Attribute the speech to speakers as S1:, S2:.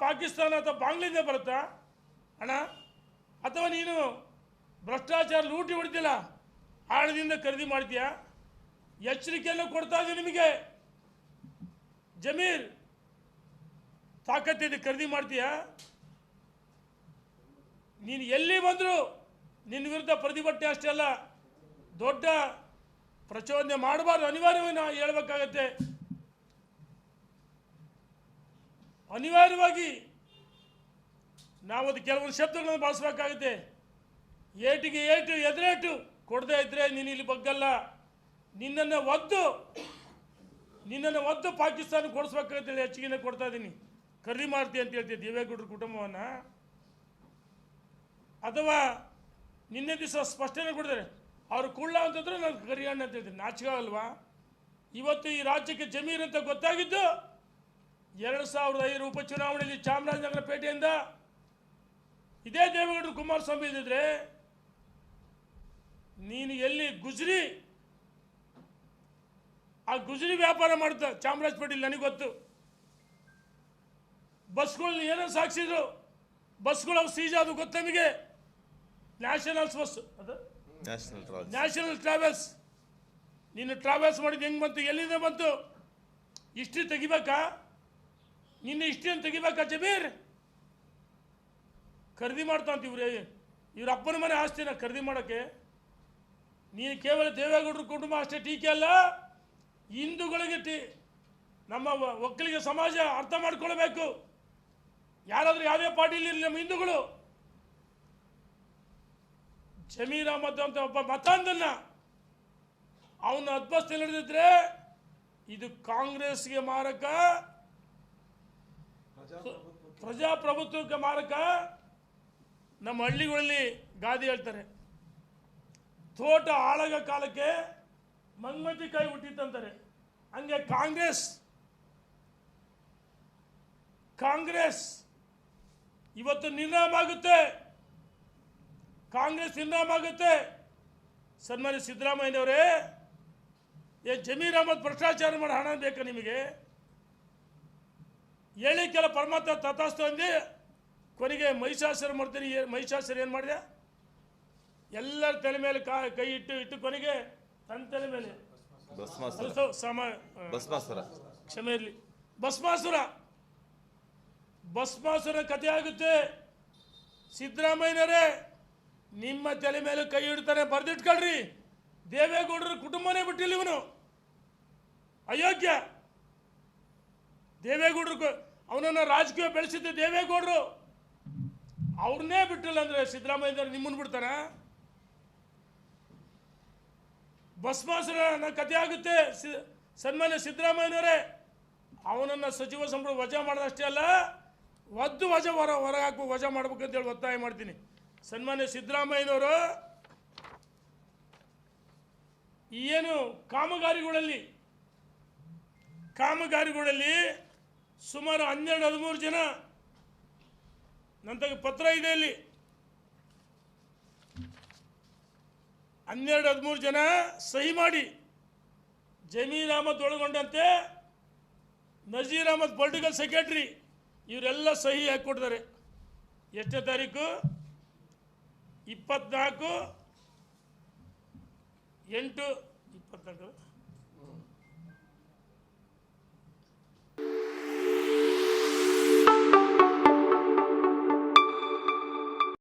S1: ಪಾಕಿಸ್ತಾನ ಅಥವಾ ಬಾಂಗ್ಲಾದೇಶ ಬರುತ್ತಾ ಹಣ? ಅಥವಾ ನೀನು ಭ್ರಷ್ಟಾಚಾರ ಲೂಟಿ ಹೊಡಿತಿಲ್ಲ ಆಳದಿಂದ ಖರೀದಿ ಮಾಡ್ತೀಯಾ? ಎಚ್ಚರಿಕೆಯನ್ನು ಕೊಡ್ತಾ ಇದ್ದೀನಿ ನಿಮಗೆ. ಜಮೀರ್ ತಾಕತ್ತಿದೆ, ಖರೀದಿ ಮಾಡ್ತೀಯಾ? ನೀನು ಎಲ್ಲಿ ಬಂದರೂ ನಿನ್ನ ವಿರುದ್ಧ ಪ್ರತಿಭಟನೆ ಅಷ್ಟೇ ಅಲ್ಲ, ದೊಡ್ಡ ಪ್ರಚೋದನೆ ಮಾಡಬಾರ್ದು. ಅನಿವಾರ್ಯವಾಗಿ ನಾವು ಹೇಳಬೇಕಾಗತ್ತೆ. ಅನಿವಾರ್ಯವಾಗಿ ನಾವು ಅದು ಕೆಲವೊಂದು ಶಬ್ದಗಳನ್ನು ಬಳಸಬೇಕಾಗುತ್ತೆ. ಏಟಿಗೆ ಏಟು ಎದುರೇಟು ಕೊಡದೇ ಇದ್ದರೆ ನೀನು ಇಲ್ಲಿ ಬಗ್ಗಲ್ಲ. ನಿನ್ನನ್ನು ಒದ್ದು ಪಾಕಿಸ್ತಾನಕ್ಕೆ ಕೊಡಿಸ್ಬೇಕಾಗತ್ತೆ. ಹೆಚ್ಚಿಗೆ ಕೊಡ್ತಾ ಇದ್ದೀನಿ, ಖರೀದಿ ಮಾಡ್ತೀಯ ಅಂತ ಹೇಳ್ತೀವಿ ದೇವೇಗೌಡರ ಕುಟುಂಬವನ್ನು. ಅಥವಾ ನಿನ್ನೆ ದಿವಸ ಸ್ಪಷ್ಟನೆ ಕೊಡಿದರೆ ಅವರು ಕುಳ್ಳ ಅಂತಂದ್ರೆ ನಾನು ಕರಿಯಣ್ಣ ಅಂತ ಹೇಳ್ತೀನಿ. ನಾಚಿಕೆ ಅಲ್ವಾ? ಇವತ್ತು ಈ ರಾಜ್ಯಕ್ಕೆ ಜಮೀರ್ ಅಂತ ಗೊತ್ತಾಗಿದ್ದು 2005 ಉಪಚುನಾವಣೆಯಲ್ಲಿ ಚಾಮರಾಜನಗರ ಪೇಟೆಯಿಂದ ಇದೇ ದೇವೇಗೌಡರು ಕುಮಾರಸ್ವಾಮಿ ಇದ್ದಿದ್ರೆ ನೀನು ಎಲ್ಲಿ ಗುಜರಿ ವ್ಯಾಪಾರ ಮಾಡ್ತಾ ಚಾಮರಾಜಪೇಟೆಯಲ್ಲಿ ನನಗೆ ಗೊತ್ತು. ಬಸ್ಗಳು ಏನೋ ಸಾಕ್ಷಿದ್ರು, ಬಸ್ಗಳು ಅವು ಸೀಜ್ ಅದು ಗೊತ್ತು ನಮಗೆ. ನ್ಯಾಷನಲ್ಸ್ ಬಸ್, ಅದು ನ್ಯಾಷನಲ್ ಟ್ರಾವೆಲ್ಸ್. ನೀನು ಟ್ರಾವೆಲ್ಸ್ ಮಾಡಿದ್ದು ಹೆಂಗೆ ಬಂತು? ಎಲ್ಲಿಂದ ಬಂತು? ಹಿಸ್ಟ್ರಿ ತೆಗಿಬೇಕಾ? ನಿನ್ನ ಹಿಸ್ಟ್ರಿಯನ್ನು ತೆಗಿಬೇಕಾ? ಜಮೀರ್ ಖರೀದಿ ಮಾಡ್ತಾ ಅಂತ ಇವ್ರ ಅಪ್ಪನ ಮನೆ ಆಸ್ತಿನ ಖರೀದಿ ಮಾಡೋಕ್ಕೆ ನೀನು ಕೇವಲ ದೇವೇಗೌಡರ ಕುಟುಂಬ ಅಷ್ಟೇ ಟೀಕೆ ಅಲ್ಲ, ಹಿಂದೂಗಳಿಗೆ ನಮ್ಮ ಒಕ್ಕಲಿಗ ಸಮಾಜ ಅರ್ಥ ಮಾಡ್ಕೊಳ್ಬೇಕು. ಯಾರಾದರೂ ಯಾವುದೇ ಪಾರ್ಟಿಲಿ ಇರಲಿ, ನಮ್ಮ ಹಿಂದೂಗಳು ಜಮೀರ್ ಅಹಮದ್ ಅಂತ ಒಬ್ಬ ಮತಾಂಧನ್ನ ಅವನ್ನ ಅದ್ಭಸ್ತ ನಡೆದಿದ್ರೆ ಇದು ಕಾಂಗ್ರೆಸ್ಗೆ ಮಾರಕ, ಪ್ರಜಾಪ್ರಭುತ್ವಕ್ಕೆ ಮಾರಕ. ನಮ್ಮ ಹಳ್ಳಿಗಳಲ್ಲಿ ಗಾದೆ ಹೇಳ್ತಾರೆ, ತೋಟ ಆಳಗ ಕಾಲಕ್ಕೆ ಮಂಗಮತಿಕಾಯಿ ಹುಟ್ಟಿತ್ತಂತಾರೆ. ಹಂಗೆ ಕಾಂಗ್ರೆಸ್ ಇವತ್ತು ನಿರ್ನಾಮ ಆಗುತ್ತೆ. ಕಾಂಗ್ರೆಸ್ ನಿರ್ನಾಮ ಆಗುತ್ತೆ. ಸನ್ಮಾನ್ಯ ಸಿದ್ದರಾಮಯ್ಯನವರೇ, ಜಮೀರ್ ಅಹಮದ್ ಭ್ರಷ್ಟಾಚಾರ ಮಾಡಿ ಹಣ ಬೇಕಾ ನಿಮಗೆ? ಹೇಳಿ ಕೆಲ ಪರಮಾತ್ಮ ತಥಾಸ್ತು ಅಂದು ಕೊನೆಗೆ ಮಹಿಷಾಸುರ ಮಾಡ್ತೀನಿ. ಮಹಿಷಾಸುರ ಏನು ಮಾಡಿದೆ? ಎಲ್ಲರ ತಲೆ ಮೇಲೆ ಕೈ ಇಟ್ಟು ಕೊನೆಗೆ ತನ್ನ ತಲೆ ಮೇಲೆ ಕ್ಷಮೆ ಇರಲಿ, ಭಸ್ಮಾಸುರ ಕಥೆ ಆಗುತ್ತೆ. ಸಿದ್ದರಾಮಯ್ಯನವರೇ, ನಿಮ್ಮ ತಲೆ ಮೇಲೆ ಕೈ ಇಡ್ತಾರೆ, ಬರೆದಿಟ್ಕೊಳ್ರಿ. ದೇವೇಗೌಡರ ಕುಟುಂಬನೇ ಬಿಟ್ಟಿಲ್ಲ ಇವನು, ಅಯೋಗ್ಯ. ದೇವೇಗೌಡರು ಅವನನ್ನು ರಾಜಕೀಯ ಬೆಳೆಸಿದ್ದು ದೇವೇಗೌಡರು, ಅವ್ರನ್ನೇ ಬಿಟ್ಟಿಲ್ಲ ಅಂದರೆ ಸಿದ್ದರಾಮಯ್ಯನವರು ನಿಮ್ಮನ್ನು ಬಿಡ್ತಾರ? ಭಸ್ಮಾಸುರನ ಕಥೆ ಆಗುತ್ತೆ. ಸನ್ಮಾನ್ಯ ಸಿದ್ದರಾಮಯ್ಯನವರೇ, ಅವನನ್ನು ಸಚಿವ ಸಂಪುಟ ವಜಾ ಮಾಡೋದಷ್ಟೇ ಅಲ್ಲ, ಒದ್ದು ಹೊರಗೆ ಹಾಕಬೇಕು, ವಜಾ ಮಾಡ್ಬೇಕಂತೇಳಿ ಒತ್ತಾಯ ಮಾಡ್ತೀನಿ. ಸನ್ಮಾನ್ಯ ಸಿದ್ದರಾಮಯ್ಯನವರು ಏನು ಕಾಮಗಾರಿಗಳಲ್ಲಿ ಸುಮಾರು 12-13 ಜನ, ನನ್ನ ಪತ್ರ ಇದೆ ಇಲ್ಲಿ, 12-13 ಜನ ಸಹಿ ಮಾಡಿ ಜಮೀರ್ ಅಹಮದ್ ಒಳಗೊಂಡಂತೆ ನಜೀರ್ ಅಹಮದ್ ಪೊಲಿಟಿಕಲ್ ಸೆಕ್ರೆಟರಿ ಇವರೆಲ್ಲ ಸಹಿ ಹಾಕಿಕೊಡ್ತಾರೆ. ಎಷ್ಟನೇ ತಾರೀಕು? 24/8/24